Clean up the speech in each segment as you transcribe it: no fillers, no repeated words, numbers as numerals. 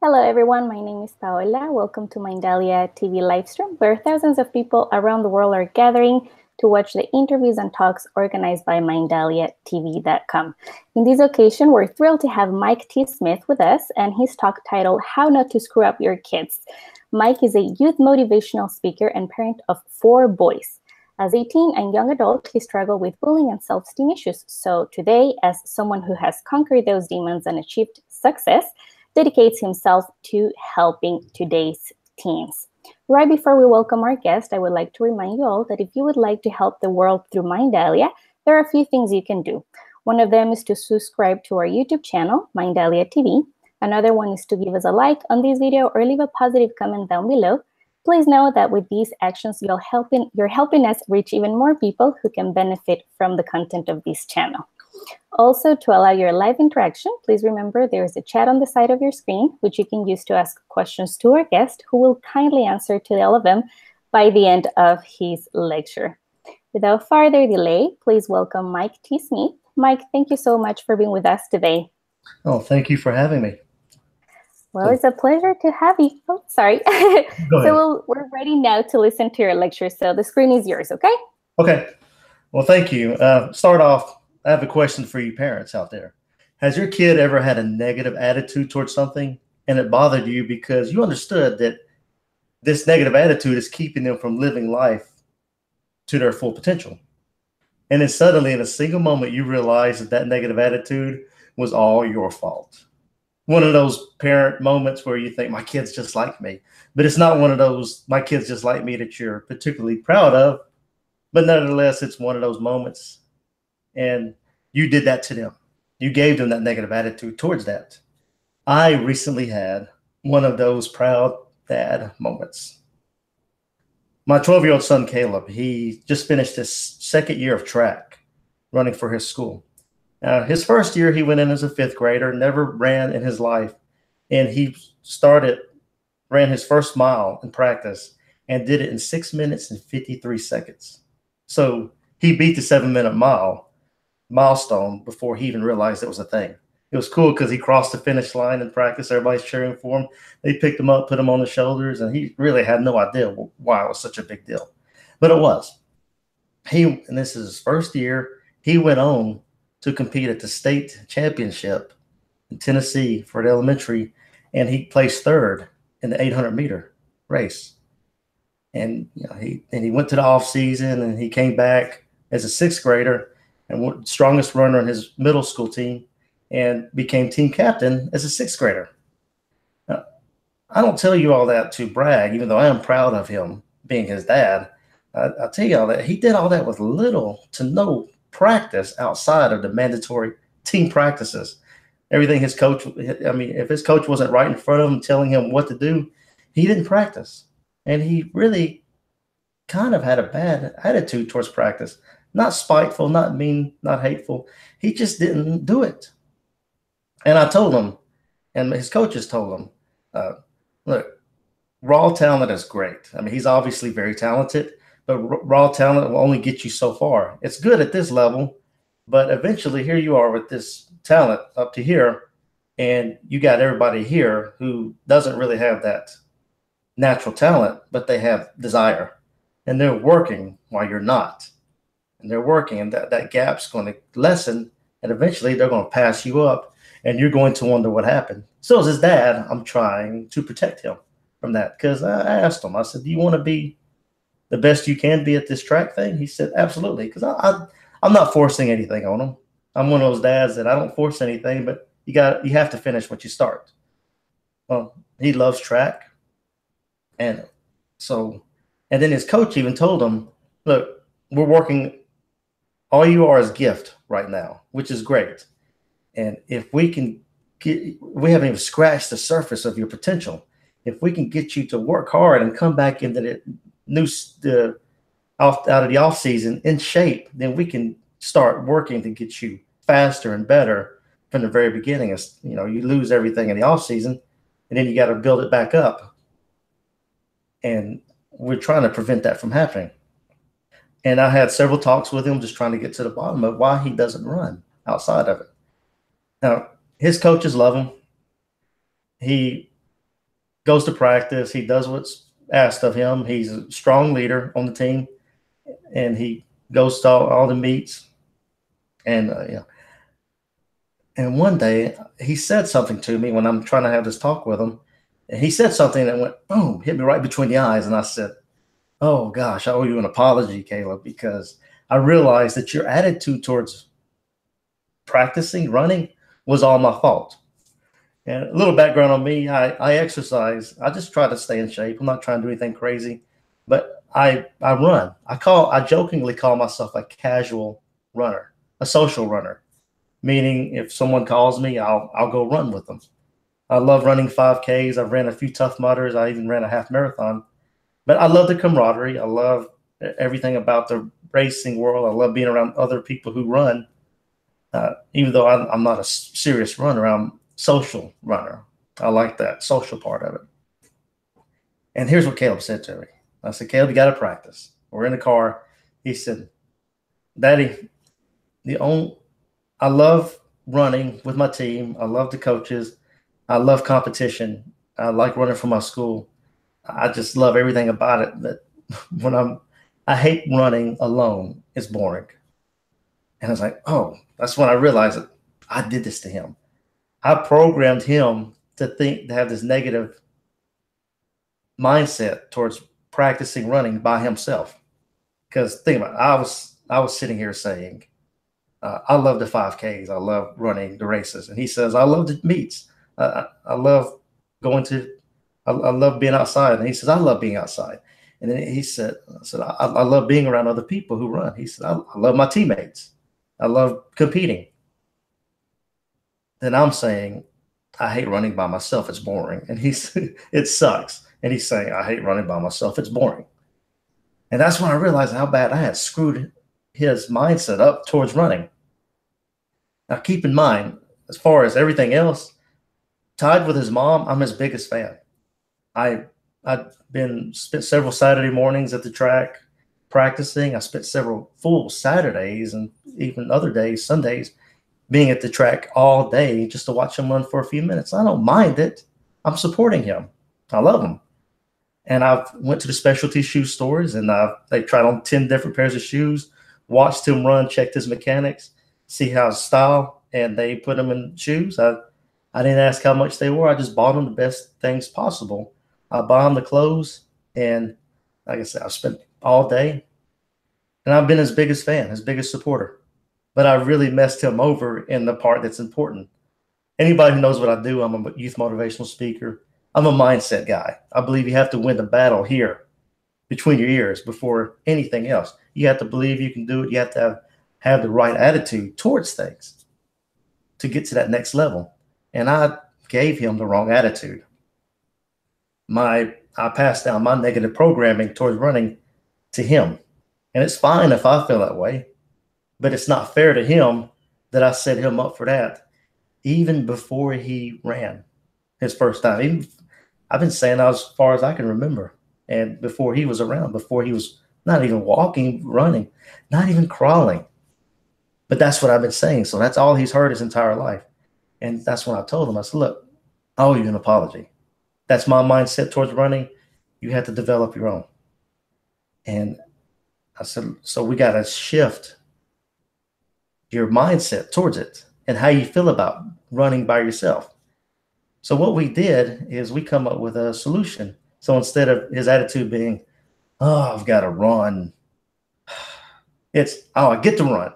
Hello, everyone. My name is Paola. Welcome to Mindalia TV livestream, where thousands of people around the world are gathering to watch the interviews and talks organized by MindaliaTV.com. In this occasion, we're thrilled to have Mike T. Smith with us and his talk titled, How Not to Screw Up Your Kids. Mike is a youth motivational speaker and parent of 4 boys. As a teen and young adult, he struggled with bullying and self-esteem issues. So today, as someone who has conquered those demons and achieved success, dedicates himself to helping today's teens. Right before we welcome our guest, I would like to remind you all that if you would like to help the world through Mindalia, there are a few things you can do. One of them is to subscribe to our YouTube channel, Mindalia TV. Another one is to give us a like on this video or leave a positive comment down below. Please know that with these actions, you're helping us reach even more people who can benefit from the content of this channel. Also, to allow your live interaction, please remember there is a chat on the side of your screen, which you can use to ask questions to our guest, who will kindly answer to all of them by the end of his lecture. Without further delay, please welcome Mike T. Smith. Mike, thank you so much for being with us today. Oh, thank you for having me. Well, it's a pleasure to have you. Oh, sorry. So we're ready now to listen to your lecture. So the screen is yours, okay? Okay. Well, thank you. Start off, I have a question for you parents out there. Has your kid ever had a negative attitude towards something and it bothered you because you understood that this negative attitude is keeping them from living life to their full potential? And then suddenly in a single moment, you realize that that negative attitude was all your fault. One of those parent moments where you think, my kid's just like me, but it's not one of those, my kid's just like me, that you're particularly proud of, but nevertheless, it's one of those moments. And you did that to them. You gave them that negative attitude towards that. I recently had one of those proud dad moments. My 12-year-old son, Caleb, he just finished his second year of track running for his school. His first year, he went in as a 5th grader, never ran in his life. And he ran his first mile in practice and did it in 6 minutes and 53 seconds. So he beat the 7-minute milestone before he even realized it was a thing. It was cool because he crossed the finish line in practice. Everybody's cheering for him. They picked him up, put him on the shoulders, and he really had no idea why it was such a big deal. But it was. And this is his first year. He went on to compete at the state championship in Tennessee for the elementary, and he placed 3rd in the 800-meter race. And he went to the off season, and he came back as a 6th grader and strongest runner in his middle school team, and became team captain as a 6th grader. Now, I don't tell you all that to brag, even though I am proud of him being his dad. I'll tell you all that he did all that with little to no practice outside of the mandatory team practices. Everything his coach, if his coach wasn't right in front of him telling him what to do, he didn't practice. And he really kind of had a bad attitude towards practice. Not spiteful, not mean, not hateful. He just didn't do it. And I told him, and his coaches told him, look, raw talent is great. I mean, he's obviously very talented, but raw talent will only get you so far. It's good at this level, but eventually here you are with this talent up to here, and you got everybody here who doesn't really have that natural talent, but they have desire, and they're working while you're not. And they're working, and that gap's going to lessen, and eventually they're going to pass you up, and you're going to wonder what happened. So as his dad, I'm trying to protect him from that, because I asked him, I said, do you want to be the best you can be at this track thing? He said, absolutely, because I'm not forcing anything on him. I'm one of those dads that I don't force anything, but you have to finish what you start. Well, he loves track. And then his coach even told him, look, we're working, all you are is gift right now, which is great. And if we can we haven't even scratched the surface of your potential. If we can get you to work hard and come back into out of the off season in shape, then we can start working to get you faster and better from the very beginning. You lose everything in the off season, and then you got to build it back up. And we're trying to prevent that from happening. And I had several talks with him, just trying to get to the bottom of why he doesn't run outside of it. Now, his coaches love him. He goes to practice. He does what's asked of him. He's a strong leader on the team, and he goes to all the meets. And and one day he said something to me when I'm trying to have this talk with him. And he said something that went boom, hit me right between the eyes. And I said, "Oh gosh, I owe you an apology, Caleb, because I realized that your attitude towards practicing running was all my fault." And a little background on me, I exercise. I just try to stay in shape. I'm not trying to do anything crazy, but I run. I jokingly call myself a casual runner, a social runner, meaning if someone calls me, I'll go run with them. I love running 5Ks. I've ran a few Tough Mudders. I even ran a half marathon. But I love the camaraderie. I love everything about the racing world. I love being around other people who run. Even though I'm not a serious runner, I'm social runner. I like that social part of it. And here's what Caleb said to me. I said, "Caleb, you got to practice." We're in the car. He said, "Daddy, I love running with my team. I love the coaches. I love competition. I like running for my school. I just love everything about it. But I hate running alone. It's boring." And I was like, oh, that's when I realized that I did this to him. I programmed him to have this negative mindset towards practicing running by himself. Because think about it, I was sitting here saying, I love the 5Ks. I love running the races. And he says, I love the meets. I love I love being outside. And he says, I love being outside. And then he said, I love being around other people who run. He said, I love my teammates. I love competing. Then I'm saying, I hate running by myself. It's boring. And it sucks. And he's saying, I hate running by myself. It's boring. And that's when I realized how bad I had screwed his mindset up towards running. Now, keep in mind, as far as everything else, tied with his mom, I'm his biggest fan. I've spent several Saturday mornings at the track practicing. I spent several full Saturdays and even other days, Sundays, being at the track all day just to watch him run for a few minutes. I don't mind it. I'm supporting him. I love him. And I've went to the specialty shoe stores and they tried on 10 different pairs of shoes, watched him run, checked his mechanics, see how his style, and they put him in shoes. I didn't ask how much they were. I just bought him the best things possible. I bought him the clothes, and like I said, I've spent all day, and I've been his biggest fan, his biggest supporter. But I really messed him over in the part that's important. Anybody who knows what I do, I'm a youth motivational speaker. I'm a mindset guy. I believe you have to win the battle here between your ears before anything else. You have to believe you can do it. You have to have the right attitude towards things to get to that next level. And I gave him the wrong attitude. I passed down my negative programming towards running to him. And it's fine if I feel that way, but it's not fair to him that I set him up for that even before he ran his first time. I've been saying that as far as I can remember. And before he was around, before he was not even walking, running, not even crawling. But that's what I've been saying. So that's all he's heard his entire life. And that's when I told him, I said, look, I owe you an apology. That's my mindset towards running. You have to develop your own. And I said, so we got to shift your mindset towards it and how you feel about running by yourself. So what we did is we come up with a solution. So instead of his attitude being, oh, I've got to run, it's, oh, I get to run.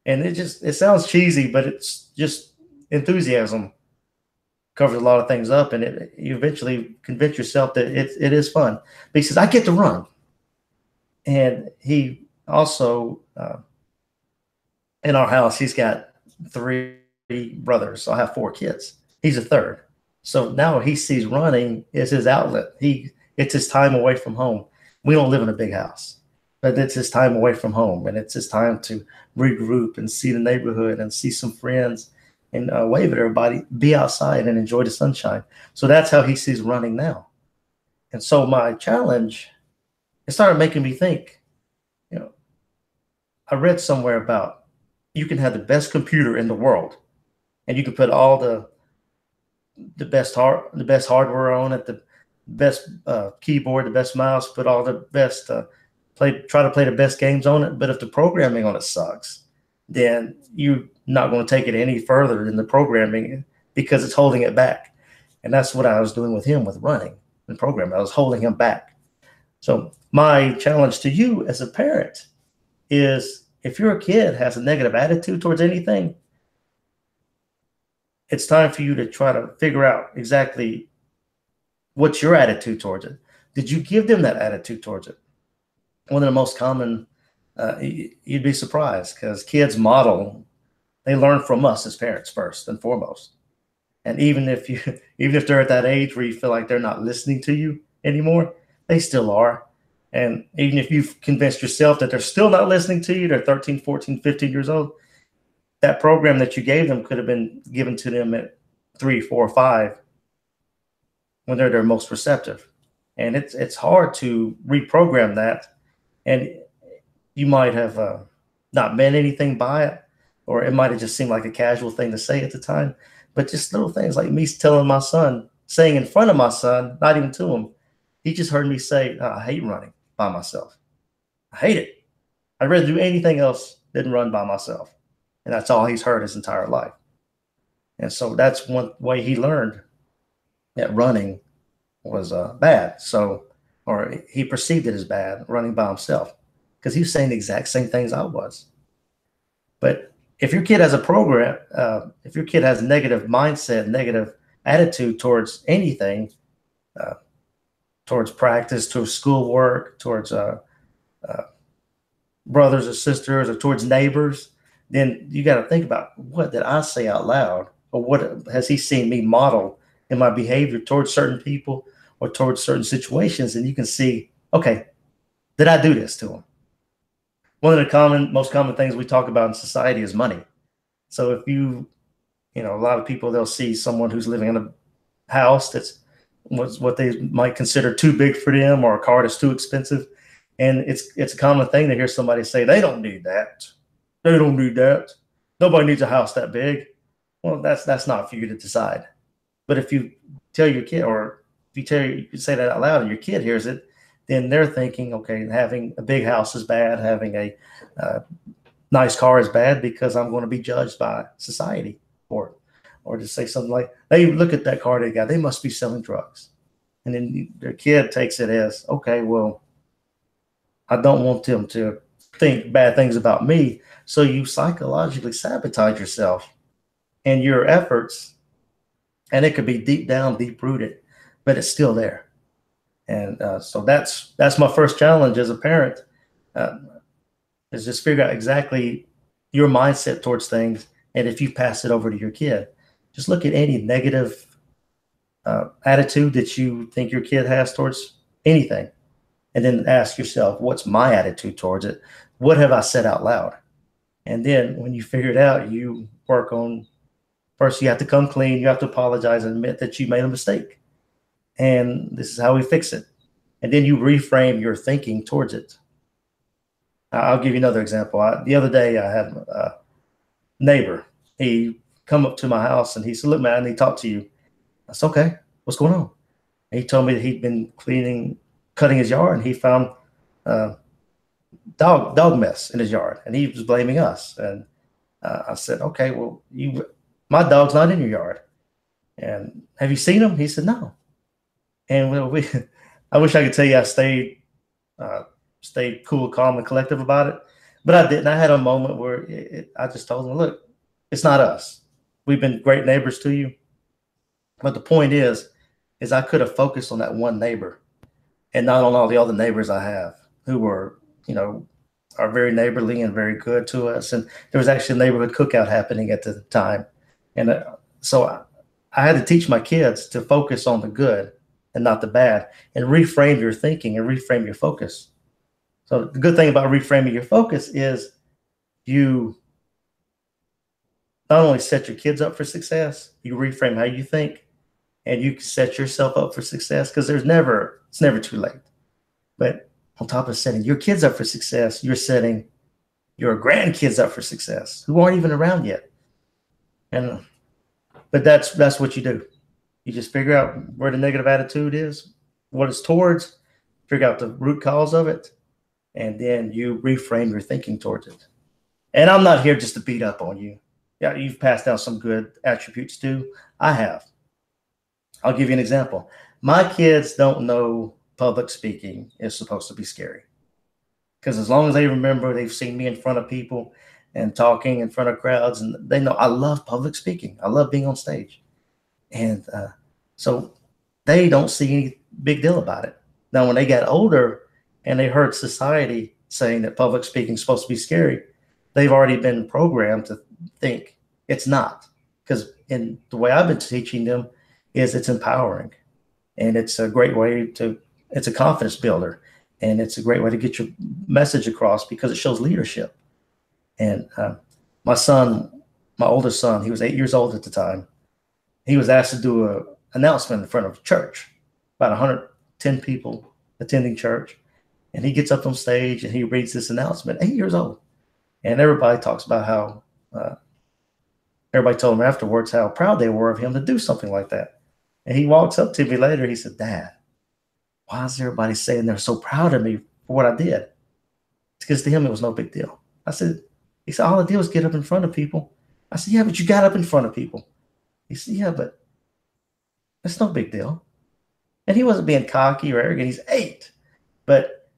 And it sounds cheesy, but it's just enthusiasm covers a lot of things up, and you eventually convince yourself that it is fun. But he says, I get to run. And he also, in our house, he's got 3 brothers. So I have 4 kids. He's a third. So now he sees running as his outlet. It's his time away from home. We don't live in a big house, but it's his time away from home. And it's his time to regroup and see the neighborhood and see some friends and wave at everybody, be outside and enjoy the sunshine. So that's how he sees running now. And so my challenge, it started making me think, I read somewhere about you can have the best computer in the world and you can put all the best hardware on it, best keyboard, the best mouse, put all the best try to play the best games on it. But if the programming on it sucks, then you're not going to take it any further than the programming because it's holding it back. And that's what I was doing with him with running and programming. I was holding him back. So my challenge to you as a parent is, if your kid has a negative attitude towards anything, it's time for you to try to figure out exactly what's your attitude towards it. Did you give them that attitude towards it? One of the most common, you'd be surprised, because kids model, they learn from us as parents first and foremost. And even if they're at that age where you feel like they're not listening to you anymore, they still are. And even if you've convinced yourself that they're still not listening to you, they're 13, 14, 15 years old, that program that you gave them could have been given to them at 3, 4, 5 when they're their most receptive. And it's hard to reprogram that. And you might have not meant anything by it, or it might have just seemed like a casual thing to say at the time. But just little things like me telling my son, saying in front of my son, not even to him, he just heard me say, I hate running by myself. I hate it. I'd rather do anything else than run by myself. And that's all he's heard his entire life. And so that's one way he learned that running was bad. So, or he perceived it as bad, running by himself, because he was saying the exact same things I was. But if your kid has a program, if your kid has a negative mindset, negative attitude towards anything, towards practice, towards schoolwork, towards brothers or sisters, or towards neighbors, then you got to think about, what did I say out loud, or what has he seen me model in my behavior towards certain people or towards certain situations? And you can see, okay, did I do this to him? One of the most common things we talk about in society is money. So if a lot of people, they'll see someone who's living in a house that's what they might consider too big for them, or a car that's too expensive. And it's a common thing to hear somebody say, they don't need that. They don't need that. Nobody needs a house that big. Well, that's not for you to decide. But if you tell your kid, or if you say that out loud and your kid hears it, then they're thinking, okay, having a big house is bad, having a nice car is bad, because I'm going to be judged by society for it. Or to say something like, hey, look at that car they got, they must be selling drugs. And then their kid takes it as, okay, well, I don't want them to think bad things about me. So you psychologically sabotage yourself and your efforts, and it could be deep down, deep rooted, but it's still there. And so that's my first challenge as a parent, is just figure out exactly your mindset towards things. And if you pass it over to your kid, just look at any negative attitude that you think your kid has towards anything, and then ask yourself, what's my attitude towards it? What have I said out loud? And then when you figure it out, you work on, first you have to come clean. You have to apologize and admit that you made a mistake. And this is how we fix it. And then you reframe your thinking towards it. I'll give you another example. The other day I had a neighbor. He come up to my house and he said, look, man, I need to talk to you. I said, okay, what's going on? And he told me that he'd been cutting his yard, and he found dog mess in his yard, and he was blaming us. And I said, okay, well, my dog's not in your yard. And have you seen him? He said, no. And I wish I could tell you I stayed cool, calm, and collective about it, but I didn't. I had a moment where I just told him, look, it's not us. We've been great neighbors to you. But the point is I could have focused on that one neighbor and not on all the other neighbors I have who were, are very neighborly and very good to us. And there was actually a neighborhood cookout happening at the time. And so I had to teach my kids to focus on the good and not the bad, and reframe your thinking and reframe your focus. So the good thing about reframing your focus is you not only set your kids up for success, you reframe how you think, and you can set yourself up for success, because it's never too late. But on top of setting your kids up for success, you're setting your grandkids up for success who aren't even around yet. But that's what you do. You just figure out where the negative attitude is, what it's towards, figure out the root cause of it, and then you reframe your thinking towards it. And I'm not here just to beat up on you. Yeah, you've passed down some good attributes too. I have. I'll give you an example. My kids don't know public speaking is supposed to be scary. Because as long as they remember, they've seen me in front of people and talking in front of crowds, and they know I love public speaking. I love being on stage. And so they don't see any big deal about it. Now, when they got older and they heard society saying that public speaking is supposed to be scary, they've already been programmed to think it's not. Because in the way I've been teaching them is it's empowering. And it's a great way to, it's a confidence builder. And it's a great way to get your message across because it shows leadership. And my son, my oldest son, he was 8 years old at the time. He was asked to do an announcement in front of church, about 110 people attending church. And he gets up on stage and he reads this announcement, 8 years old. And everybody talks about how, everybody told him afterwards how proud they were of him to do something like that. And he walks up to me later, he said, "Dad, why is everybody saying they're so proud of me for what I did?" It's because to him, it was no big deal. He said, "All I did was get up in front of people." I said, "Yeah, but you got up in front of people." He said, "Yeah, but it's no big deal." And he wasn't being cocky or arrogant. He's 8, but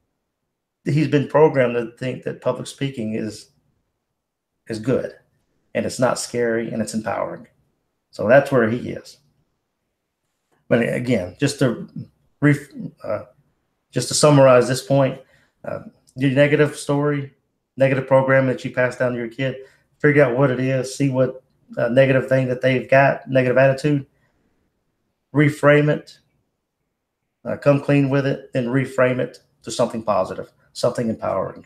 he's been programmed to think that public speaking is good and it's not scary and it's empowering. So that's where he is. But again, just to summarize this point, your negative story, negative program that you pass down to your kid, figure out what it is, see what negative thing that they've got, negative attitude, reframe it, come clean with it, then reframe it to something positive, something empowering.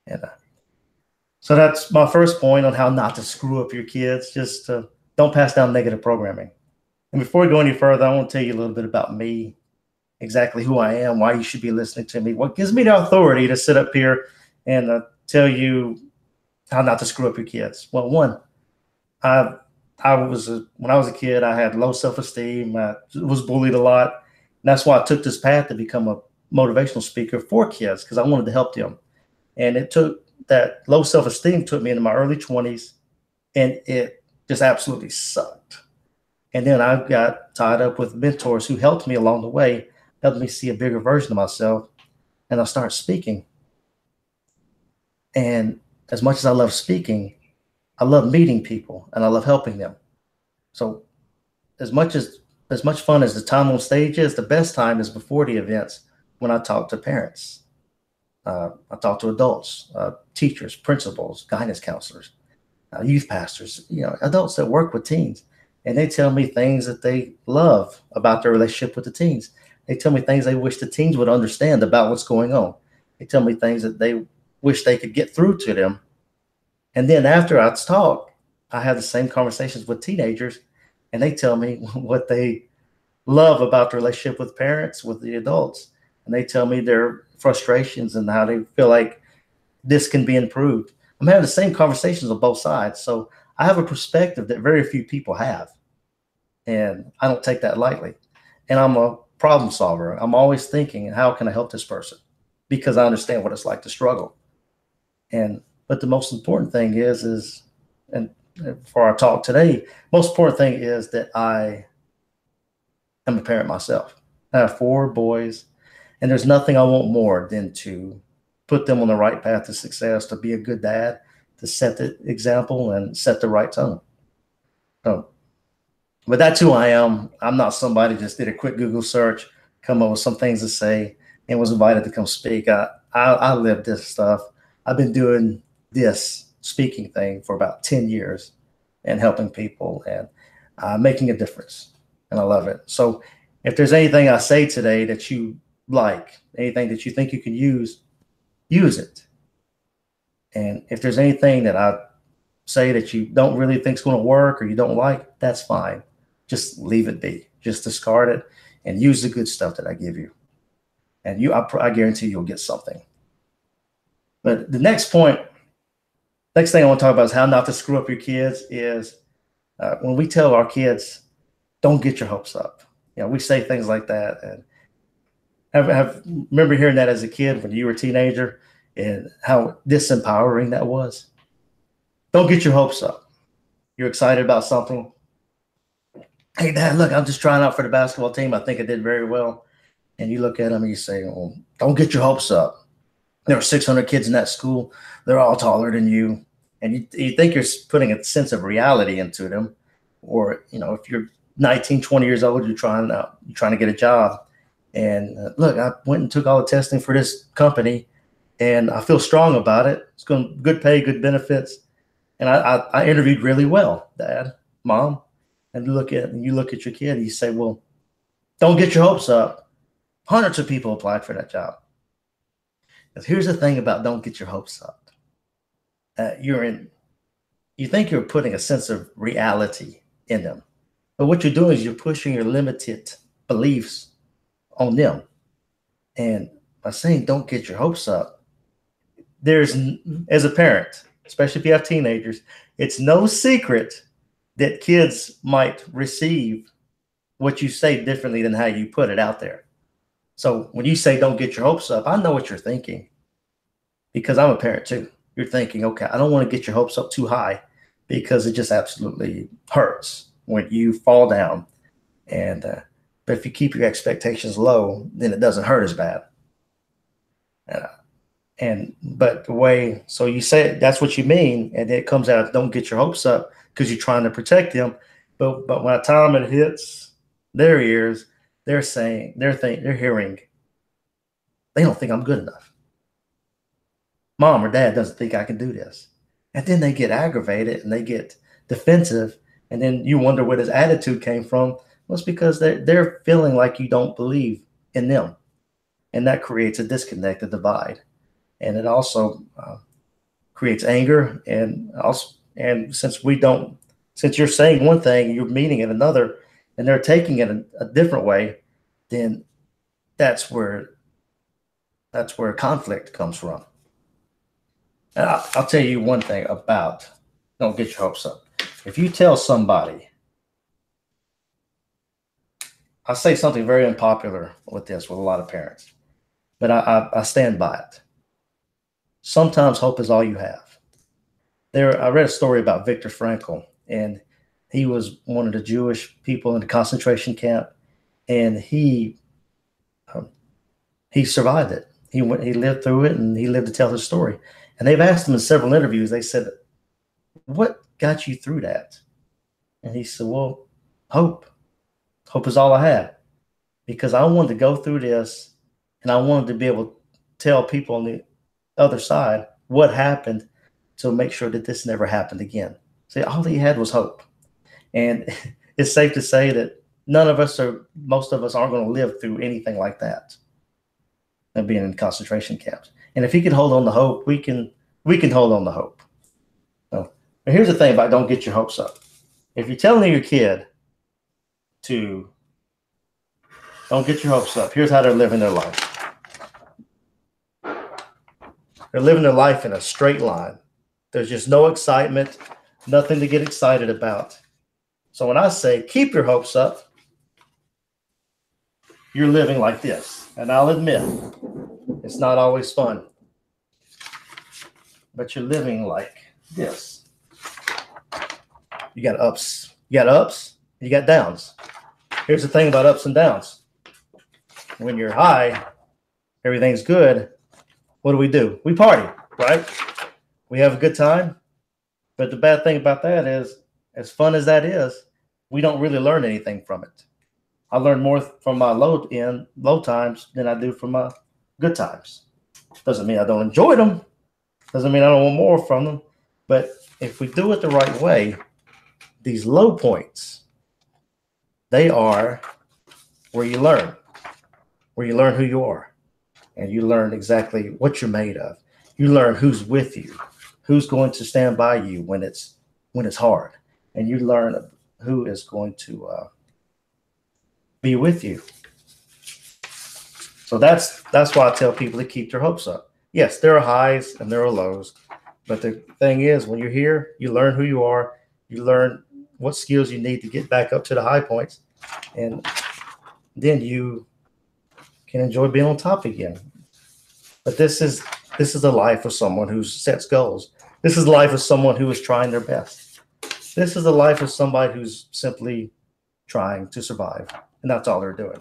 And so that's my first point on how not to screw up your kids. Just don't pass down negative programming. And before we go any further, I want to tell you a little bit about me, exactly who I am, why you should be listening to me, what gives me the authority to sit up here and tell you how not to screw up your kids. Well, one, when I was a kid, I had low self-esteem. I was bullied a lot. And that's why I took this path to become a motivational speaker for kids, because I wanted to help them. And it took that low self-esteem took me into my early 20s, and it just absolutely sucked. And then I got tied up with mentors who helped me along the way, helped me see a bigger version of myself, and I started speaking. And as much as I love speaking, I love meeting people and I love helping them. So as much fun as the time on stage is, the best time is before the events when I talk to parents. I talk to adults, teachers, principals, guidance counselors, youth pastors, adults that work with teens. And they tell me things that they love about their relationship with the teens. They tell me things they wish the teens would understand about what's going on. They tell me things that they wish they could get through to them. And then after I talk, I have the same conversations with teenagers, and they tell me what they love about the relationship with parents, with the adults. And they tell me their frustrations and how they feel like this can be improved. I'm having the same conversations on both sides. So I have a perspective that very few people have. And I don't take that lightly. And I'm a problem solver. I'm always thinking, how can I help this person? Because I understand what it's like to struggle. But the most important thing is, and for our talk today, most important thing is that I am a parent myself. I have 4 boys, and there's nothing I want more than to put them on the right path to success, to be a good dad, to set the example and set the right tone. But that's who I am. I'm not somebody just did a quick Google search, come up with some things to say, and was invited to come speak. I live this stuff. I've been doing this speaking thing for about 10 years and helping people and making a difference. And I love it. So if there's anything I say today that you like, anything that you think you can use it. And if there's anything that I say that you don't really think is going to work or you don't like, that's fine. Just leave it be. Just discard it and use the good stuff that I give you. And I guarantee you'll get something. But the next thing I want to talk about is how not to screw up your kids is when we tell our kids, don't get your hopes up. We say things like that. And Have remember hearing that as a kid when you were a teenager and how disempowering that was? Don't get your hopes up. You're excited about something. Hey, Dad, look, I'm just trying out for the basketball team. I think I did very well. And you look at them and you say, well, don't get your hopes up. There are 600 kids in that school. They're all taller than you. And you think you're putting a sense of reality into them. Or, if you're 19, 20 years old, you're trying to get a job. And look, I went and took all the testing for this company, and I feel strong about it. It's going good pay, good benefits. And I interviewed really well, Dad, Mom. And you look at your kid and you say, well, don't get your hopes up. Hundreds of people applied for that job. Because here's the thing about don't get your hopes up. You think you're putting a sense of reality in them. But what you're doing is you're pushing your limited beliefs on them. And by saying don't get your hopes up, as a parent, especially if you have teenagers, it's no secret that kids might receive what you say differently than how you put it out there. So when you say don't get your hopes up, I know what you're thinking because I'm a parent too. You're thinking, okay, I don't want to get your hopes up too high because it just absolutely hurts when you fall down. And but if you keep your expectations low, then it doesn't hurt as bad. But the way, so you say that's what you mean, and it comes out, don't get your hopes up because you're trying to protect them. But by the time it hits their ears, they're hearing, they don't think I'm good enough. Mom or Dad doesn't think I can do this. And then they get aggravated and they get defensive. And then you wonder where this attitude came from. Well, it's because they're feeling like you don't believe in them. And that creates a disconnect, a divide. And it also creates anger. And since you're saying one thing, you're meaning it another, and they're taking it a different way, then that's where conflict comes from. And I'll tell you one thing about don't get your hopes up. If you tell somebody, I say something very unpopular with a lot of parents, but I stand by it. Sometimes hope is all you have. I read a story about Viktor Frankl, and he was one of the Jewish people in the concentration camp, and he survived it. He lived through it, and he lived to tell his story. And they've asked him in several interviews, they said, what got you through that? And he said, well, hope. Hope is all I had, because I wanted to go through this, and I wanted to be able to tell people on the other side what happened to make sure that this never happened again. See, all he had was hope. And it's safe to say that most of us aren't going to live through anything like that, and being in concentration camps. And if he can hold on to hope, we can hold on to hope. So, but here's the thing about don't get your hopes up. If you're telling your kid to don't get your hopes up, here's how they're living their life. They're living their life in a straight line. There's just no excitement, nothing to get excited about. So when I say keep your hopes up, you're living like this. And I'll admit, it's not always fun, but you're living like this. You got ups, you got downs. Here's the thing about ups and downs. When you're high, everything's good. What do? We party, right? We have a good time. But the bad thing about that is, as fun as that is, we don't really learn anything from it. I learn more from my low times than I do from my good times. Doesn't mean I don't enjoy them. Doesn't mean I don't want more from them. But if we do it the right way, these low points, they are where you learn who you are. And you learn exactly what you're made of. You learn who's with you, who's going to stand by you when it's hard. And you learn who is going to be with you. So that's why I tell people to keep their hopes up. Yes, there are highs and there are lows. But the thing is, when you're here, you learn who you are. You learn what skills you need to get back up to the high points. And then you can enjoy being on top again. But this is the life of someone who sets goals. This is the life of someone who is trying their best. This is the life of somebody who's simply trying to survive, and that's all they're doing.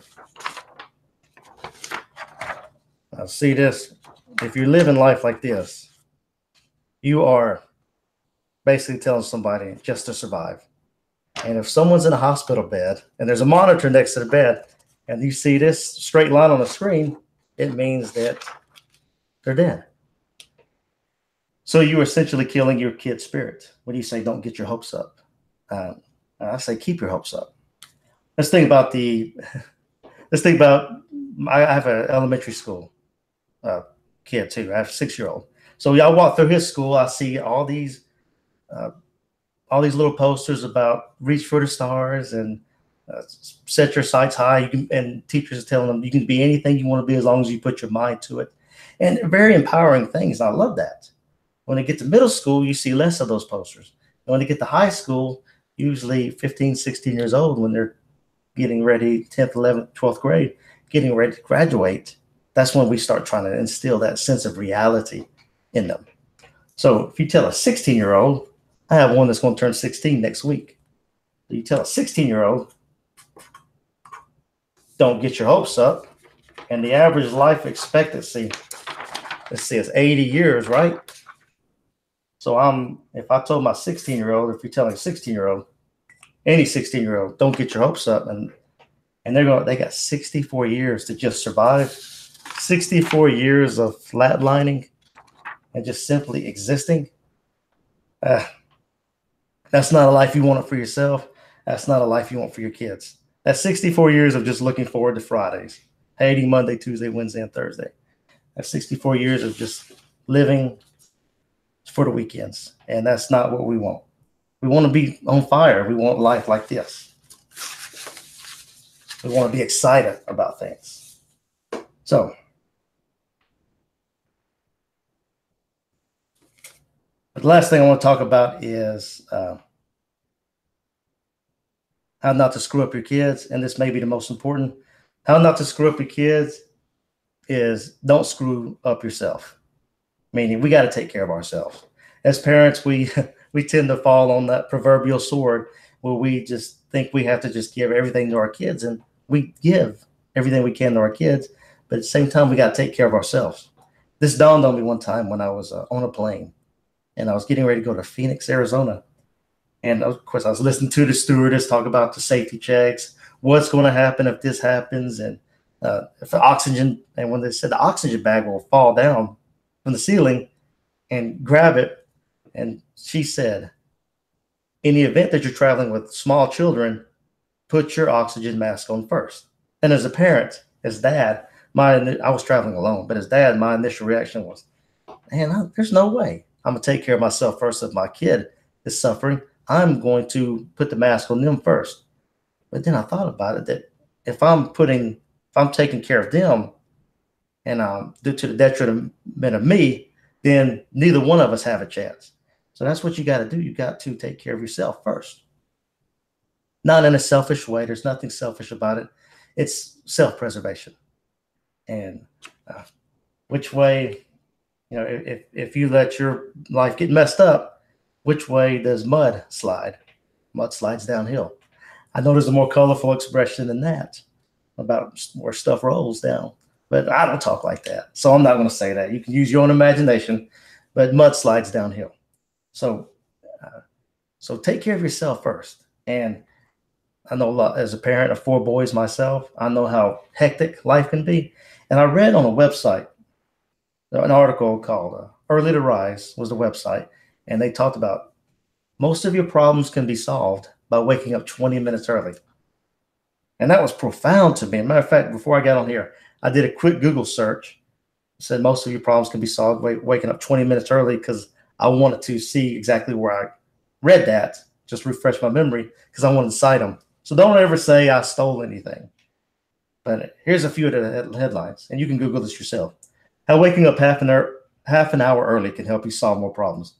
Now, see this, if you're living life like this, you are basically telling somebody just to survive. And if someone's in a hospital bed and there's a monitor next to the bed and you see this straight line on the screen, it means that they're dead. So you're essentially killing your kid's spirit when you say, don't get your hopes up. I say, keep your hopes up. Let's think about I have an elementary school kid too. I have a 6-year-old. So I walk through his school. I see all these little posters about reach for the stars and set your sights high. And teachers are telling them you can be anything you want to be as long as you put your mind to it. And very empowering things. I love that. When they get to middle school, you see less of those posters. And when they get to high school, usually 15, 16 years old, when they're getting ready, 10th, 11th, 12th grade, getting ready to graduate, that's when we start trying to instill that sense of reality in them. So if you tell a 16-year-old, I have one that's going to turn 16 next week. You tell a 16-year-old, don't get your hopes up. And the average life expectancy, let's see, it's 80 years, right? So if I told my 16-year-old, if you're telling a 16-year-old, any 16-year-old, don't get your hopes up, and they got 64 years to just survive, 64 years of flatlining and just simply existing. That's not a life you want for yourself. That's not a life you want for your kids. That's 64 years of just looking forward to Fridays, hating Monday, Tuesday, Wednesday, and Thursday. That's 64 years of just living for the weekends. And that's not what we want. We want to be on fire. We want life like this. We want to be excited about things. So, the last thing I want to talk about is how not to screw up your kids. And this may be the most important. How not to screw up your kids is don't screw up yourself. Meaning we got to take care of ourselves. As parents, we tend to fall on that proverbial sword where we just think we have to just give everything to our kids, and we give everything we can to our kids, but at the same time, we got to take care of ourselves. This dawned on me one time when I was on a plane, and I was getting ready to go to Phoenix, Arizona. And of course, I was listening to the stewardess talk about the safety checks, what's going to happen if this happens, and if the oxygen, and when they said the oxygen bag will fall down from the ceiling and grab it. And she said, in the event that you're traveling with small children, put your oxygen mask on first. And as a parent, as dad, I was traveling alone, but as dad, my initial reaction was, man, there's no way. I'm going to take care of myself first. If my kid is suffering, I'm going to put the mask on them first. But then I thought about it, that if I'm taking care of them and due to the detriment of me, then neither one of us have a chance. So that's what you got to do. You got to take care of yourself first. Not in a selfish way. There's nothing selfish about it. It's self-preservation. And which way, if you let your life get messed up, which way does mud slide? Mud slides downhill. I know there's a more colorful expression than that about where stuff rolls down, but I don't talk like that. So I'm not going to say that. You can use your own imagination, but mud slides downhill. So take care of yourself first. And I know a lot, as a parent of 4 boys myself, I know how hectic life can be. And I read on a website, an article called Early to Rise was the website. And they talked about most of your problems can be solved by waking up 20 minutes early. And that was profound to me. As a matter of fact, before I got on here, I did a quick Google search. It said most of your problems can be solved by waking up 20 minutes early, because I wanted to see exactly where I read that, just refresh my memory, because I wanted to cite them. So don't ever say I stole anything. But here's a few of the headlines, and you can Google this yourself. How waking up half an hour early can help you solve more problems.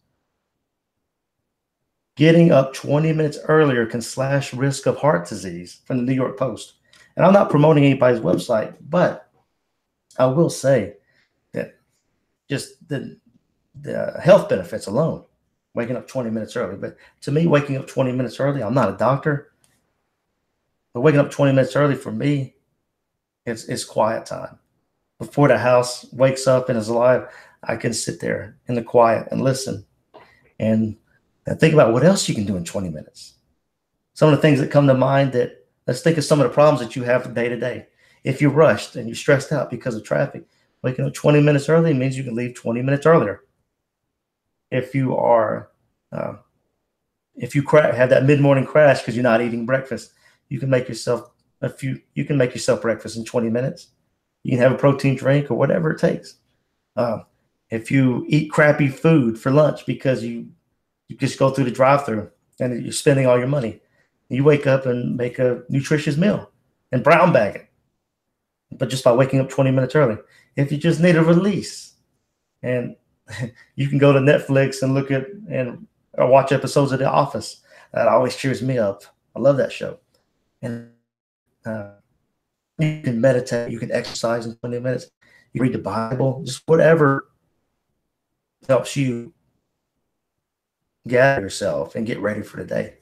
Getting up 20 minutes earlier can slash risk of heart disease, from the New York Post. And I'm not promoting anybody's website, but I will say that just the health benefits alone, waking up 20 minutes early. But to me, waking up 20 minutes early, I'm not a doctor, but waking up 20 minutes early for me, it's quiet time. Before the house wakes up and is alive, I can sit there in the quiet and listen and think about what else you can do in 20 minutes. Some of the things that come to mind that, let's think of some of the problems that you have day to day. If you're rushed and you're stressed out because of traffic, waking up 20 minutes early means you can leave 20 minutes earlier. If you are, if you have that mid-morning crash because you're not eating breakfast, you can make yourself breakfast in 20 minutes. You can have a protein drink or whatever it takes. If you eat crappy food for lunch because you just go through the drive-through and you're spending all your money, you wake up and make a nutritious meal and brown bag it. But just by waking up 20 minutes early, if you just need a release, and you can go to Netflix and look at or watch episodes of The Office. That always cheers me up. I love that show. And you can meditate, you can exercise in 20 minutes, you read the Bible, just whatever helps you gather yourself and get ready for the day.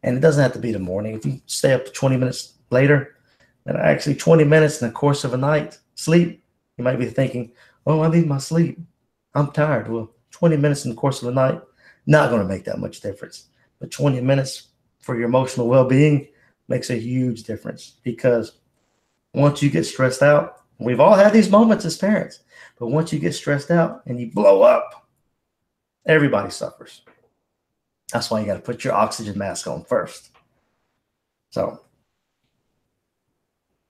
And it doesn't have to be the morning. If you stay up to 20 minutes later, and actually 20 minutes in the course of a night sleep, you might be thinking, oh, I need my sleep. I'm tired. Well, 20 minutes in the course of the night, not going to make that much difference. But 20 minutes for your emotional well-being makes a huge difference, because once you get stressed out, we've all had these moments as parents, but once you get stressed out and you blow up, everybody suffers. That's why you got to put your oxygen mask on first. So,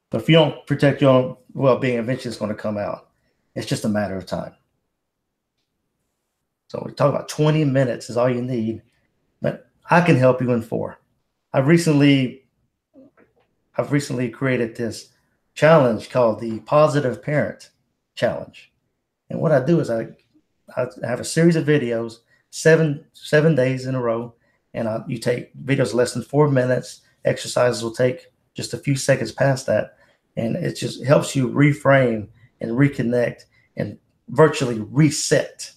but if you don't protect your own well-being, eventually it's going to come out. It's just a matter of time. So we talk about 20 minutes is all you need, but I can help you in 4. I've recently created this challenge called the Positive Parent Challenge. And what I do is I have a series of videos, seven days in a row, and you take videos less than 4 minutes. Exercises will take just a few seconds past that, and it just helps you reframe and reconnect and virtually reset,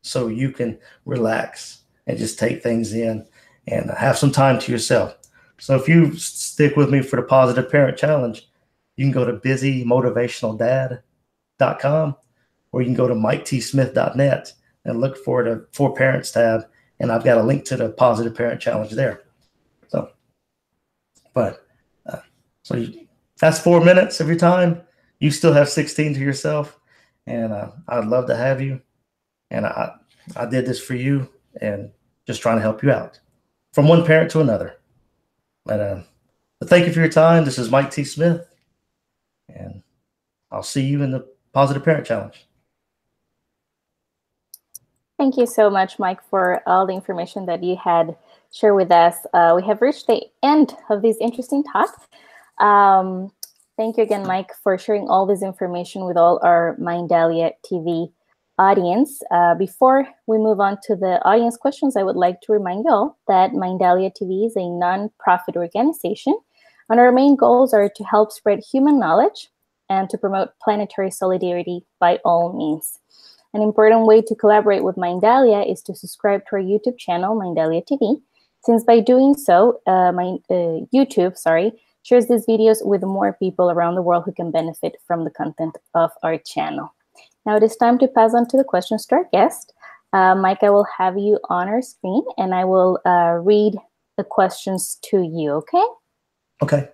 so you can relax and just take things in and have some time to yourself. So if you stick with me for the Positive Parent Challenge, you can go to busymotivationaldad.com, or you can go to miketsmith.net and look for the For Parents tab, and I've got a link to the Positive Parent Challenge there. So, but that's 4 minutes of your time. You still have 16 to yourself, and I'd love to have you. And I did this for you, and just trying to help you out from one parent to another. But thank you for your time. This is Mike T. Smith, and I'll see you in the Positive Parent Challenge. Thank you so much, Mike, for all the information that you had shared with us. We have reached the end of this interesting talk. Thank you again, Mike, for sharing all this information with all our Mindalia TV audience. Before we move on to the audience questions, I would like to remind you all that Mindalia TV is a non-profit organization, and our main goals are to help spread human knowledge and to promote planetary solidarity by all means. An important way to collaborate with Mindalia is to subscribe to our YouTube channel, Mindalia TV, since by doing so, YouTube shares these videos with more people around the world who can benefit from the content of our channel. Now it is time to pass on to the questions to our guest. Mike, I will have you on our screen, and I will read the questions to you, okay? Okay.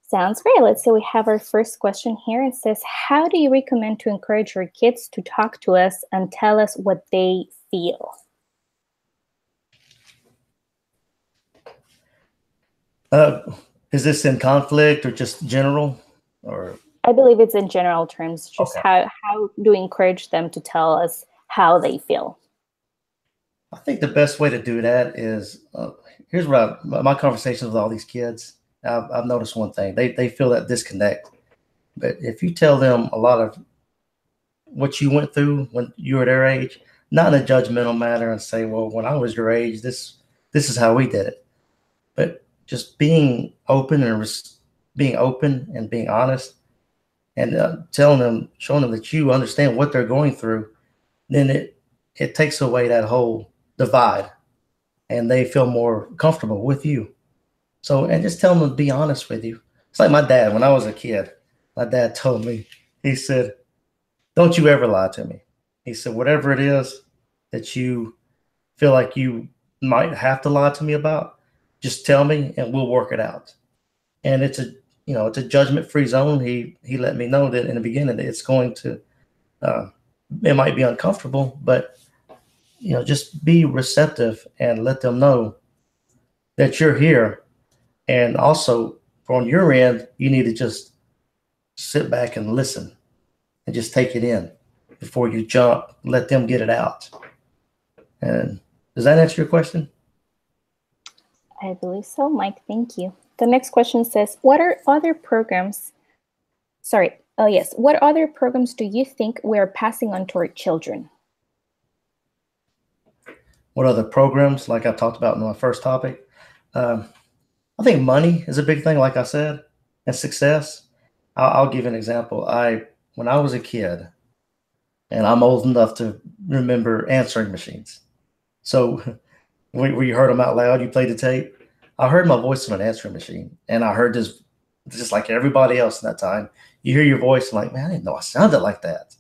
Sounds great. Let's see, we have our first question here. It says, how do you recommend to encourage your kids to talk to us and tell us what they feel? Is this in conflict or just general? Or I believe it's in general terms, just okay. How do we encourage them to tell us how they feel? I think the best way to do that is, here's what my conversations with all these kids, I've noticed one thing. They feel that disconnect. But if you tell them a lot of what you went through when you were their age, not in a judgmental manner and say, well, when I was your age, this is how we did it. But just being open and being honest and showing them that you understand what they're going through, then it takes away that whole divide, and they feel more comfortable with you. So, and just tell them to be honest with you. It's like my dad, when I was a kid, my dad told me, he said, don't you ever lie to me. He said, whatever it is that you feel like you might have to lie to me about, just tell me and we'll work it out. And it's a judgment free zone. He let me know that in the beginning that it's going to, uh, it might be uncomfortable, but just be receptive and let them know that you're here. And also, on your end, you need to just sit back and listen and just take it in before you jump. Let them get it out. And does that answer your question? I believe so, Mike. Thank you. The next question says, what other programs do you think we're passing on to our children? What other programs, like I talked about in my first topic? I think money is a big thing, like I said, and success. I'll give an example. When I was a kid, and I'm old enough to remember answering machines. So when you heard them out loud, you played the tape. I heard my voice on an answering machine, and I heard this just like everybody else in that time. You hear your voice, and like, man, I didn't know I sounded like that.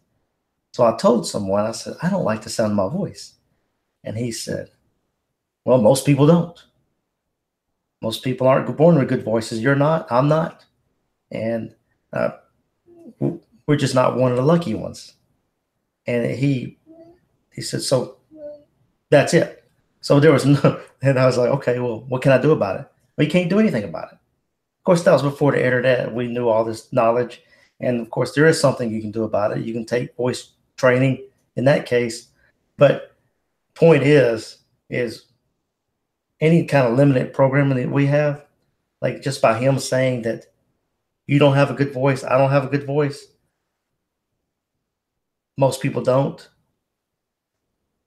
So I told someone, I said, I don't like the sound of my voice. And he said, well, most people don't. Most people aren't born with good voices. You're not. I'm not. And we're just not one of the lucky ones. And he said, so that's it. So there was no, and I was like, okay, well, what can I do about it? Well, you can't do anything about it. Of course, that was before the internet. We knew all this knowledge. And of course, there is something you can do about it. You can take voice training in that case. But point is any kind of limited programming that we have, like just by him saying that you don't have a good voice, I don't have a good voice, most people don't,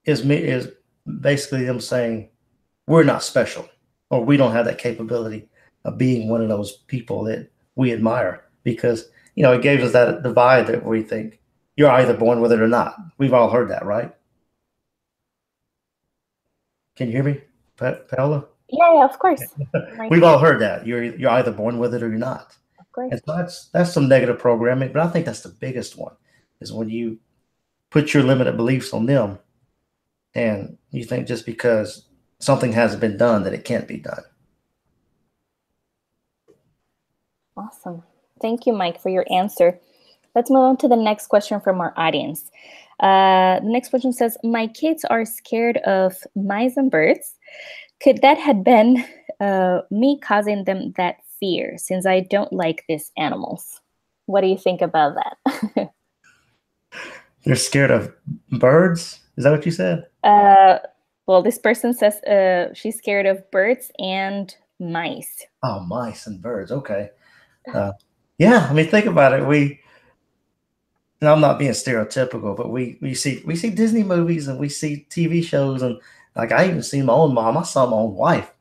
is basically them saying we're not special, or we don't have that capability of being one of those people that we admire, because it gave us that divide that we think you're either born with it or not. We've all heard that, right? Can you hear me, Paola? Yeah, of course. We've all heard that you're either born with it or you're not. Of course. And so that's some negative programming, but I think that's the biggest one, is when you put your limited beliefs on them and you think just because something hasn't been done that it can't be done. Awesome. Thank you, Mike, for your answer. Let's move on to the next question from our audience. The next question says, my kids are scared of mice and birds. Could that have been me causing them that fear, since I don't like these animals? What do you think about that? They're scared of birds? Is that what you said? Well, this person says she's scared of birds and mice. Oh, mice and birds. Okay. Yeah, I mean, think about it. And I'm not being stereotypical, but we see Disney movies and we see TV shows, and like I even see my own mom. I saw my own wife.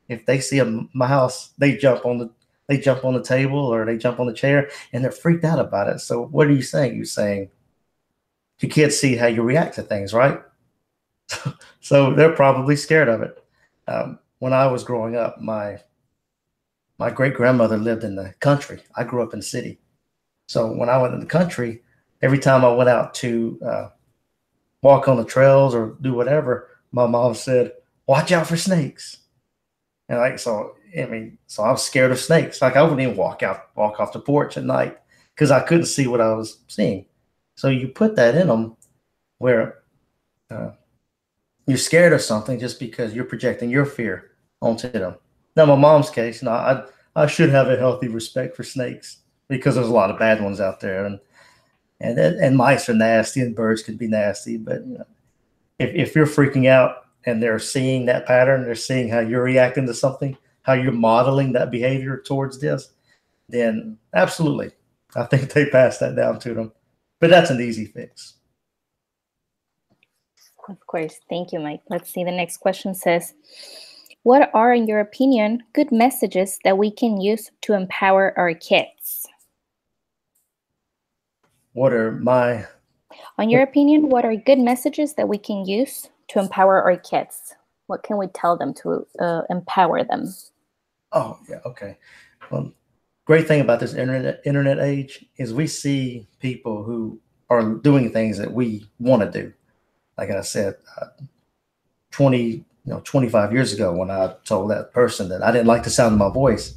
If they see a mouse, they jump on the table or they jump on the chair, and they're freaked out about it. So what are you saying? You're saying your kids see how you react to things, right? So they're probably scared of it. When I was growing up, my great grandmother lived in the country. I grew up in the city. So when I went in the country, every time I went out to walk on the trails or do whatever, my mom said, watch out for snakes. And so I was scared of snakes. Like I wouldn't even walk off the porch at night because I couldn't see what I was seeing. So you put that in them where you're scared of something just because you're projecting your fear onto them. Now, my mom's case, I should have a healthy respect for snakes because there's a lot of bad ones out there, and mice are nasty and birds could be nasty. But if you're freaking out and they're seeing that pattern, they're seeing how you're reacting to something, how you're modeling that behavior towards this, then absolutely, I think they pass that down to them. But that's an easy fix. Of course. Thank you, Mike. Let's see. The next question says, what are, in your opinion, good messages that we can use to empower our kids? what are my... On your opinion, what are good messages that we can use to empower our kids? What can we tell them to empower them? Oh, yeah, okay. Well, great thing about this internet age is we see people who are doing things that we want to do. Like I said, 25 years ago, when I told that person that I didn't like the sound of my voice,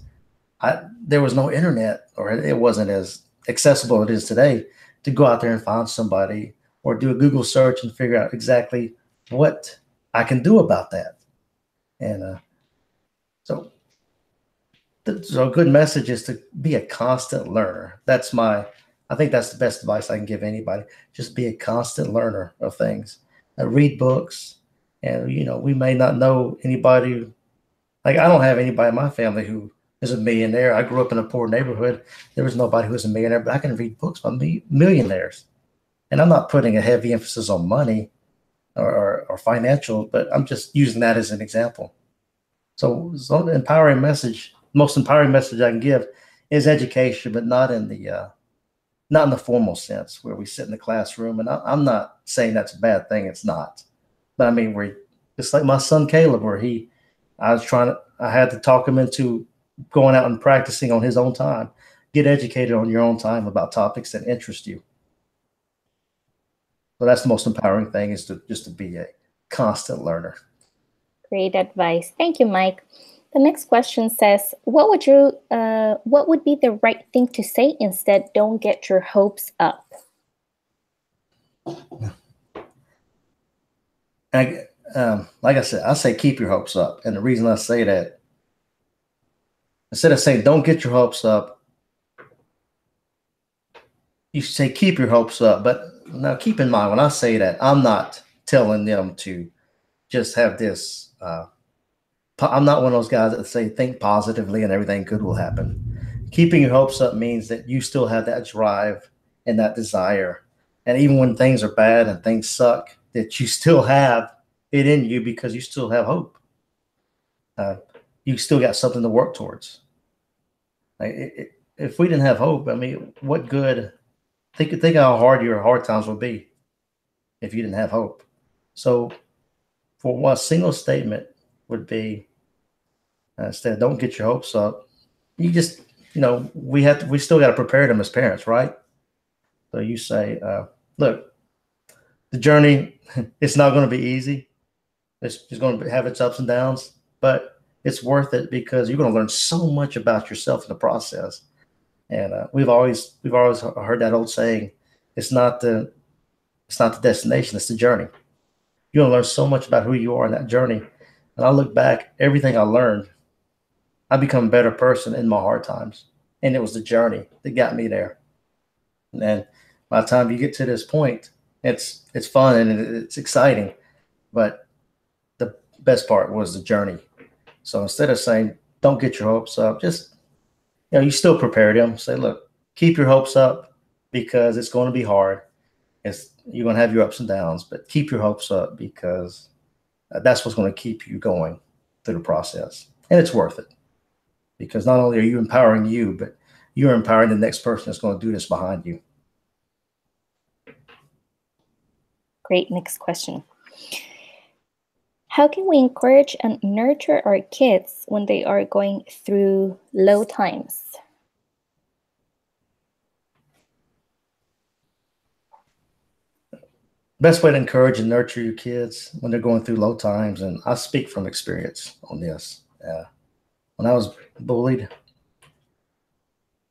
there was no internet, or it wasn't as accessible as it is today to go out there and find somebody or do a Google search and figure out exactly what I can do about that. And so a good message is to be a constant learner. I think that's the best advice I can give anybody. Just be a constant learner of things. Read books. And, we may not know anybody. Like, I don't have anybody in my family who is a millionaire. I grew up in a poor neighborhood. There was nobody who was a millionaire, but I can read books by millionaires. And I'm not putting a heavy emphasis on money or financial, but I'm just using that as an example. So the most empowering message I can give is education, but not in the formal sense where we sit in the classroom. And I'm not saying that's a bad thing. It's not. But I mean, it's like my son Caleb, where I had to talk him into going out and practicing on his own time. Get educated on your own time about topics that interest you. So that's the most empowering thing, is just to be a constant learner. Great advice. Thank you, Mike. The next question says, what would be the right thing to say instead? Don't get your hopes up. Like I said, I say keep your hopes up. And the reason I say that, instead of saying don't get your hopes up, you say keep your hopes up. But now keep in mind, when I say that, I'm not telling them to just have this. I'm not one of those guys that say think positively and everything good will happen. Keeping your hopes up means that you still have that drive and that desire. And even when things are bad and things suck, that you still have it in you because you still have hope. You still got something to work towards. If we didn't have hope, I mean, what good? Think how hard your hard times would be if you didn't have hope. So for one single statement would be, instead, don't get your hopes up. You just, we still got to prepare them as parents, right? So you say, look, the journey, it's not going to be easy. It's just going to have its ups and downs, but it's worth it because you're going to learn so much about yourself in the process. And we've always heard that old saying, it's not the destination, it's the journey. You're going to learn so much about who you are in that journey. And I look back, everything I learned, I become a better person in my hard times. And it was the journey that got me there. And then by the time you get to this point, it's fun and it's exciting. But the best part was the journey. So instead of saying, don't get your hopes up, just, you still prepare them. Say, look, keep your hopes up because it's going to be hard. You're going to have your ups and downs, but keep your hopes up because that's what's going to keep you going through the process. And it's worth it because not only are you empowering you, but you're empowering the next person that's going to do this behind you. Great. Next question. How can we encourage and nurture our kids when they are going through low times? Best way to encourage and nurture your kids when they're going through low times, and I speak from experience on this. When I was bullied,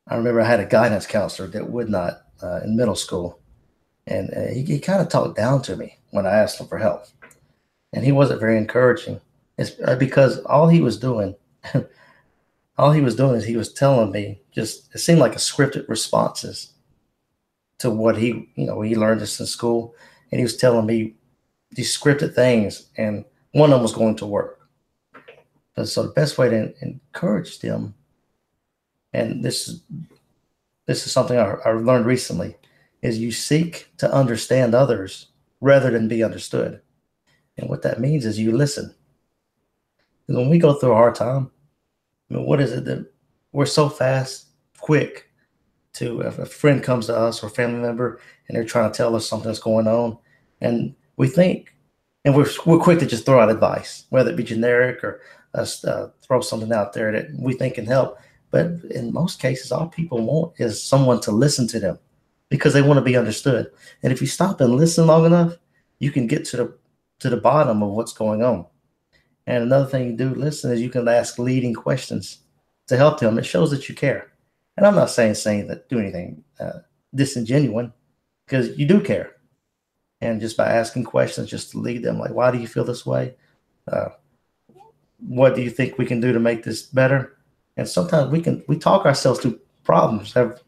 I remember I had a guidance counselor that would not, in middle school, and he kind of talked down to me when I asked him for help. And he wasn't very encouraging. It's because all he was doing is he was telling me it seemed like a scripted responses to what he learned this in school. And he was telling me these scripted things, and one of them was going to work. So the best way to encourage them, and this is something I learned recently, is you seek to understand others rather than be understood. And what that means is you listen. Because when we go through a hard time, I mean, what is it that we're so fast, quick if a friend comes to us or a family member and they're trying to tell us something that's going on, and we think, and we're quick to just throw out advice, whether it be generic or us throw something out there that we think can help. But in most cases, all people want is someone to listen to them because they want to be understood. And if you stop and listen long enough, you can get to the bottom of what's going on. And another thing you do listen is you can ask leading questions to help them. It shows that you care. And I'm not saying that do anything disingenuous, because you do care. And just by asking questions, just to lead them, like, why do you feel this way? What do you think we can do to make this better? And sometimes we talk ourselves through problems. Have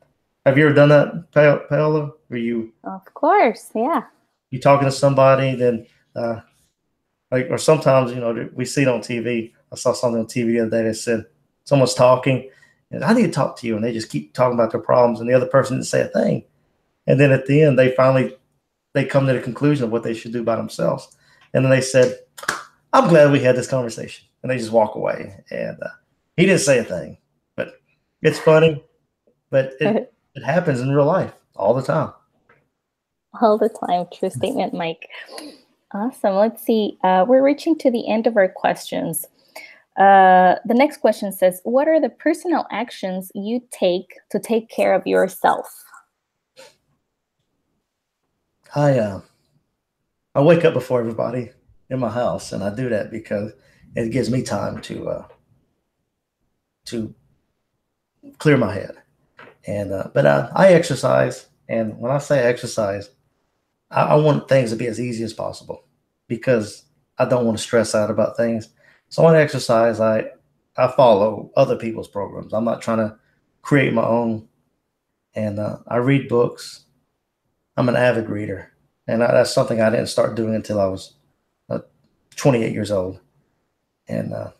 you ever done that, Paola? Were you? Of course, yeah. You talking to somebody, then or sometimes, we see it on TV. I saw something on TV the other day that said someone's talking, and I need to talk to you, and they just keep talking about their problems, and the other person didn't say a thing. And then at the end, they come to the conclusion of what they should do by themselves. And then they said, I'm glad we had this conversation. And they just walk away. And he didn't say a thing. But it's funny. But it happens in real life all the time. All the time. True statement, Mike. Awesome. Let's see. We're reaching to the end of our questions. The next question says, what are the personal actions you take to take care of yourself? I wake up before everybody in my house, and I do that because it gives me time to clear my head. And but I exercise, and when I say exercise, I want things to be as easy as possible because I don't want to stress out about things. So when I exercise, I follow other people's programs. I'm not trying to create my own. And I read books. I'm an avid reader, and that's something I didn't start doing until I was 28 years old. And I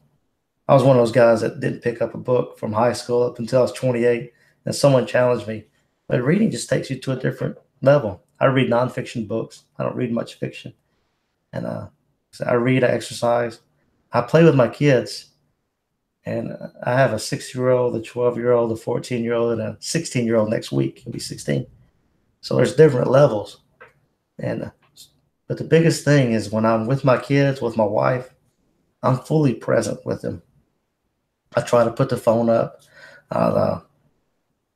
was one of those guys that didn't pick up a book from high school up until I was 28, and someone challenged me. But reading just takes you to a different level. I read nonfiction books. I don't read much fiction. And so I read, I exercise. I play with my kids. And I have a 6-year-old, a 12-year-old, a 14-year-old, and a 16-year-old next week. He'll be 16. So there's different levels. And but the biggest thing is when I'm with my kids, with my wife, I'm fully present with them. I try to put the phone up.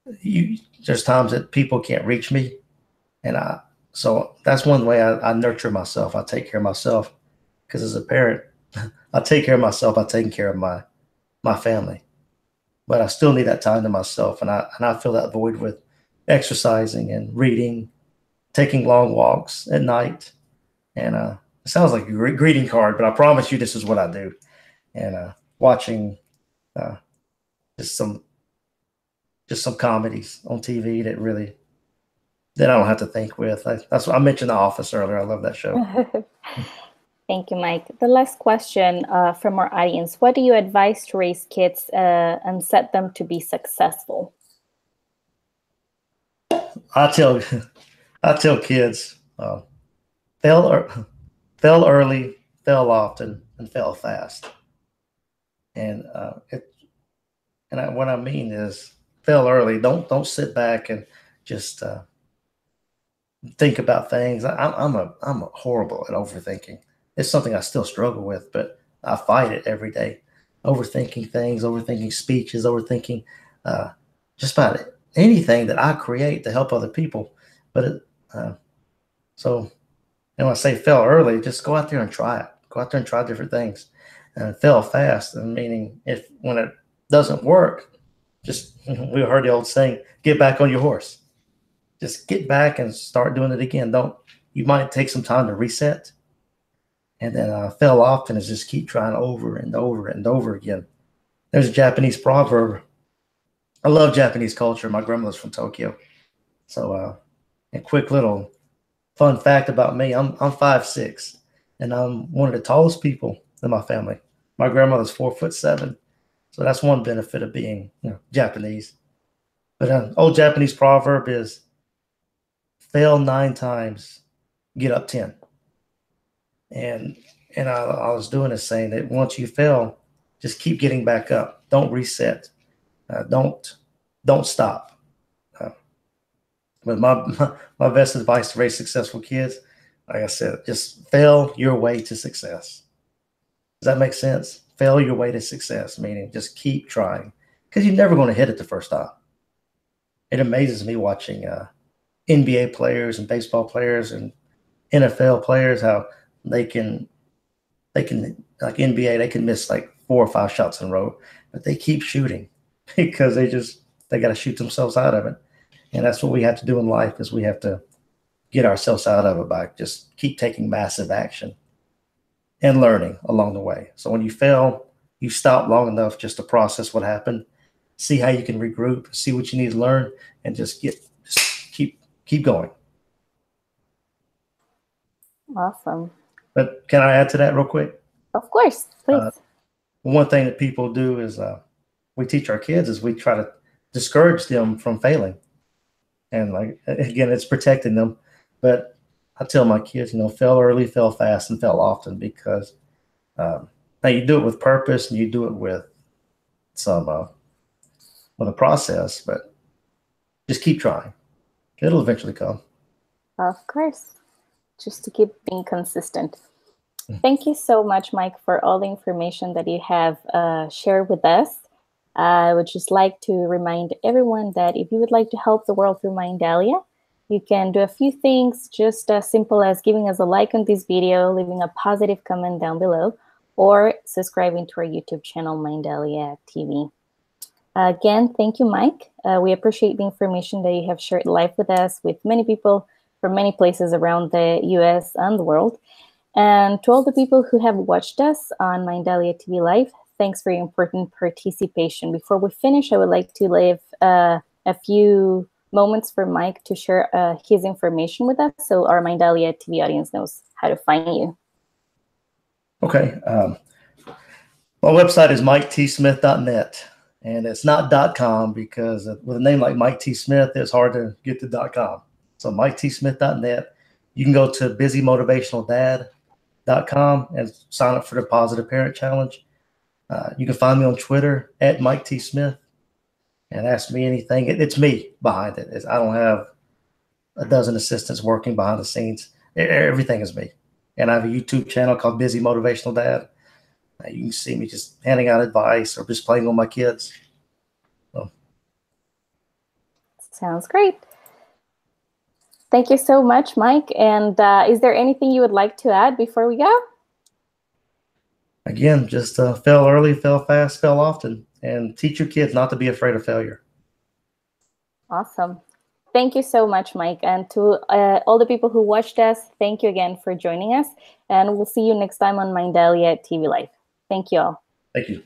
There's times that people can't reach me. And so that's one way I nurture myself. I take care of myself because as a parent, I take care of myself by taking care of my family. But I still need that time to myself. And I fill that void with exercising and reading, taking long walks at night. And it sounds like a greeting card, but I promise you this is what I do. And watching just some comedies on TV that I don't have to think with. That's what I mentioned The Office earlier. I love that show. Thank you, Mike. The last question from our audience. What do you advise to raise kids and set them to be successful? I tell kids, fail early, fail often, and fail fast. And what I mean is fail early. Don't sit back and just think about things. I'm horrible at overthinking. It's something I still struggle with, but I fight it every day. Overthinking things, overthinking speeches, overthinking just about anything that I create to help other people. But so when I say fail early, just go out there and try it. Go out there and try different things. And fail fast, and meaning when it doesn't work, just we heard the old saying, get back on your horse. Just get back and start doing it again. You might take some time to reset. And then fail often is just keep trying over and over and over again. There's a Japanese proverb. I love Japanese culture. My grandmother's from Tokyo. So a quick little fun fact about me, I'm 5'6", and I'm one of the tallest people in my family. My grandmother's 4'7". So that's one benefit of being Japanese. But an old Japanese proverb is, fail 9 times, get up 10. And I was doing this saying that once you fail, just keep getting back up. Don't reset. Don't stop. But my best advice to raise successful kids, like I said, just fail your way to success. Does that make sense? Fail your way to success, meaning just keep trying, because you're never going to hit it the first time. It amazes me watching NBA players and baseball players and NFL players, how they can like NBA, they can miss like 4 or 5 shots in a row, but they keep shooting because they got to shoot themselves out of it. And that's what we have to do in life, is we have to get ourselves out of it by just keep taking massive action and learning along the way. So when you fail, you stop long enough just to process what happened, see how you can regroup, see what you need to learn, and just keep going. Awesome. But can I add to that real quick? Of course, please. One thing that people do is we teach our kids is we try to discourage them from failing. And like, again, it's protecting them. But I tell my kids, fail early, fail fast, and fail often, because now you do it with purpose and you do it with with a process, but just keep trying. It'll eventually come. Of course. Just to keep being consistent. Thank you so much, Mike, for all the information that you have shared with us. I would just like to remind everyone that if you would like to help the world through Mindalia, you can do a few things, just as simple as giving us a like on this video, leaving a positive comment down below, or subscribing to our YouTube channel, Mindalia TV. Again, thank you, Mike. We appreciate the information that you have shared live with us, with many people from many places around the US and the world. And to all the people who have watched us on Mindalia TV Live, thanks for your important participation. Before we finish, I would like to leave a few moments for Mike to share his information with us, so our Mindalia TV audience knows how to find you. Okay. My website is miketsmith.net, and it's not .com, because with a name like Mike T. Smith, it's hard to get to .com. So miketsmith.net. You can go to busymotivationaldad.com and sign up for the Positive Parent Challenge. You can find me on Twitter at Mike T. Smith and ask me anything. It's me behind it. I don't have a dozen assistants working behind the scenes. Everything is me. And I have a YouTube channel called Busy Motivational Dad. You can see me just handing out advice or just playing with my kids. So. Sounds great. Thank you so much, Mike. And is there anything you would like to add before we go? Again, just fail early, fail fast, fail often, and teach your kids not to be afraid of failure. Awesome. Thank you so much, Mike. And to all the people who watched us, thank you again for joining us. And we'll see you next time on Mindalia TV Live. Thank you all. Thank you.